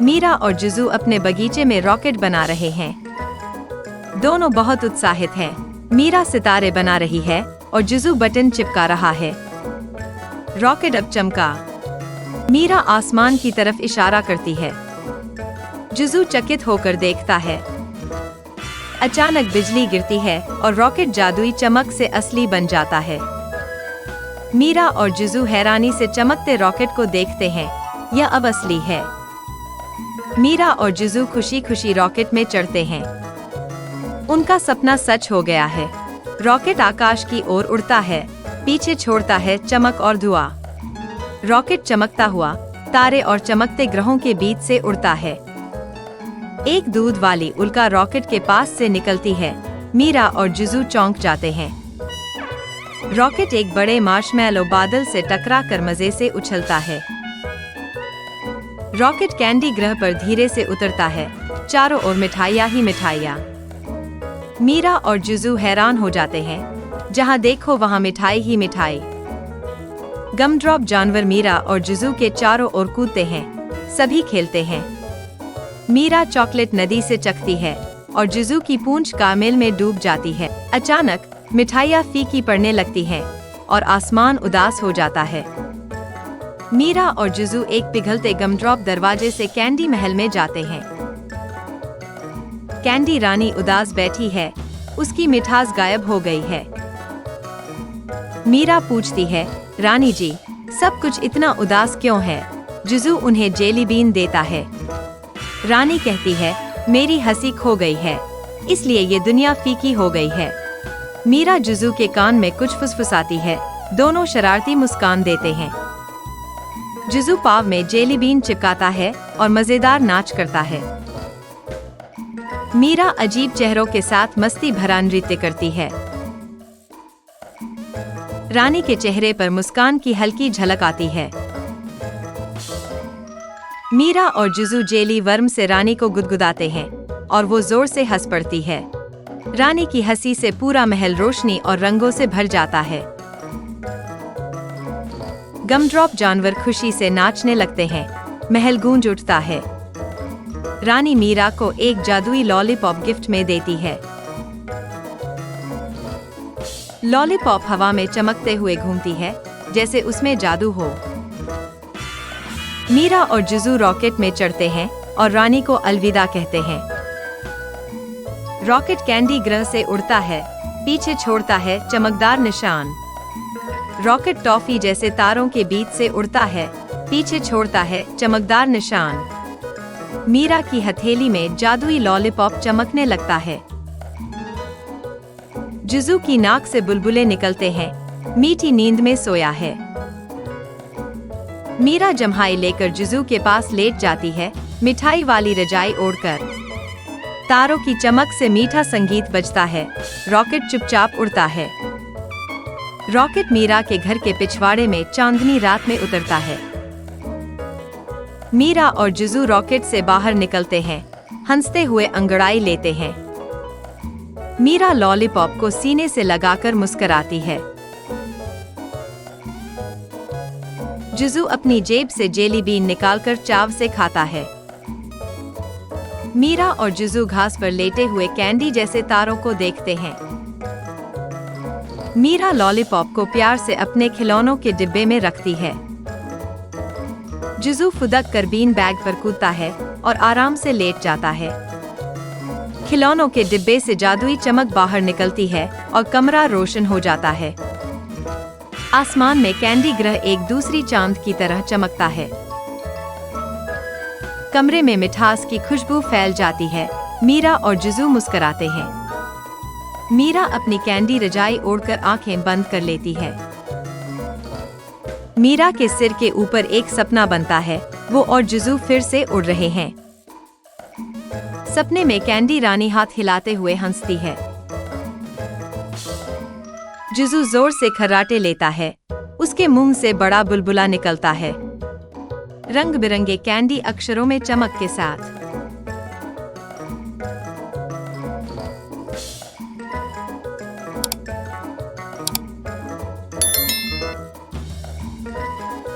मीरा और जिजू अपने बगीचे में रॉकेट बना रहे हैं। दोनों बहुत उत्साहित हैं। मीरा सितारे बना रही है और जिजू बटन चिपका रहा है। रॉकेट अब चमका। मीरा आसमान की तरफ इशारा करती है। जिजू चकित होकर देखता है। अचानक बिजली गिरती है और रॉकेट जादुई चमक से असली बन जाता है। मीरा और जिजू हैरानी से चमकते रॉकेट को देखते हैं। यह अब असली है। मीरा और जिजू खुशी खुशी रॉकेट में चढ़ते हैं। उनका सपना सच हो गया है। रॉकेट आकाश की ओर उड़ता है, पीछे छोड़ता है चमक और धुआं। रॉकेट चमकता हुआ तारे और चमकते ग्रहों के बीच से उड़ता है। एक दूध वाली उल्का रॉकेट के पास से निकलती है। मीरा और जिजू चौंक जाते हैं। रॉकेट एक बड़े मार्शमैलो बादल से टकराकर मजे से उछलता है। रॉकेट कैंडी ग्रह पर धीरे से उतरता है। चारों ओर मिठाइयाँ ही मिठाइयाँ। मीरा और जिजू हैरान हो जाते हैं। जहाँ देखो वहाँ मिठाई ही मिठाई। गमड्रॉप जानवर मीरा और जिजू के चारों ओर कूदते हैं। सभी खेलते हैं। मीरा चॉकलेट नदी से चखती है और जिजू की पूंछ कामेल में डूब जाती है। अचानक मिठाइयाँ फीकी पड़ने लगती हैं और आसमान उदास हो जाता है। मीरा और जिजू एक पिघलते गमड्रॉप दरवाजे से कैंडी महल में जाते हैं। कैंडी रानी उदास बैठी है। उसकी मिठास गायब हो गई है। मीरा पूछती है, रानी जी, सब कुछ इतना उदास क्यों है? जिजू उन्हें जेली बीन देता है। रानी कहती है, मेरी हंसी खो गई है, इसलिए ये दुनिया फीकी हो गई है। मीरा जिजू के कान में कुछ फुसफुसाती है। दोनों शरारती मुस्कान देते हैं। जिजू पाव में जेली बीन चिपकाता है और मजेदार नाच करता है। मीरा अजीब चेहरों के साथ मस्ती भरा नृत्य करती है। रानी के चेहरे पर मुस्कान की हल्की झलक आती है। मीरा और जिजू जेली वर्म से रानी को गुदगुदाते हैं और वो जोर से हंस पड़ती है। रानी की हंसी से पूरा महल रोशनी और रंगों से भर जाता है। गमड्रॉप जानवर खुशी से नाचने लगते हैं। महल गूंज उठता है। रानी मीरा को एक जादुई लॉलीपॉप गिफ्ट में देती है। लॉलीपॉप हवा में चमकते हुए घूमती है, जैसे उसमें जादू हो। मीरा और जिजू रॉकेट में चढ़ते हैं और रानी को अलविदा कहते हैं। रॉकेट कैंडी ग्रह से उड़ता है, पीछे छोड़ता है चमकदार निशान। रॉकेट टॉफी जैसे तारों के बीच से उड़ता है, पीछे छोड़ता है चमकदार निशान। मीरा की हथेली में जादुई लॉलीपॉप चमकने लगता है। जिजू की नाक से बुलबुले निकलते हैं। मीठी नींद में सोया है। मीरा जम्हाई लेकर जिजू के पास लेट जाती है, मिठाई वाली रजाई ओढ़कर। तारों की चमक से मीठा संगीत बजता है। रॉकेट चुपचाप उड़ता है। रॉकेट मीरा के घर के पिछवाड़े में चांदनी रात में उतरता है। मीरा और जिजू रॉकेट से बाहर निकलते हैं। हंसते हुए अंगड़ाई लेते हैं। मीरा लॉलीपॉप को सीने से लगाकर मुस्कुराती है। जिजू अपनी जेब से जेली बीन निकालकर चाव से खाता है। मीरा और जिजू घास पर लेटे हुए कैंडी जैसे तारों को देखते हैं। मीरा लॉलीपॉप को प्यार से अपने खिलौनों के डिब्बे में रखती है। जिजू फुदक कर बीन बैग पर कूदता है और आराम से लेट जाता है। खिलौनों के डिब्बे से जादुई चमक बाहर निकलती है और कमरा रोशन हो जाता है। आसमान में कैंडी ग्रह एक दूसरी चांद की तरह चमकता है। कमरे में मिठास की खुशबू फैल जाती है। मीरा और जिजू मुस्कुराते हैं। मीरा अपनी कैंडी रजाई ओढ़कर आंखें बंद कर लेती है। मीरा के सिर के ऊपर एक सपना बनता है। वो और जिजू फिर से उड़ रहे हैं। सपने में कैंडी रानी हाथ हिलाते हुए हंसती है। जिजू जोर से खर्राटे लेता है। उसके मुंह से बड़ा बुलबुला निकलता है। रंग बिरंगे कैंडी अक्षरों में चमक के साथ।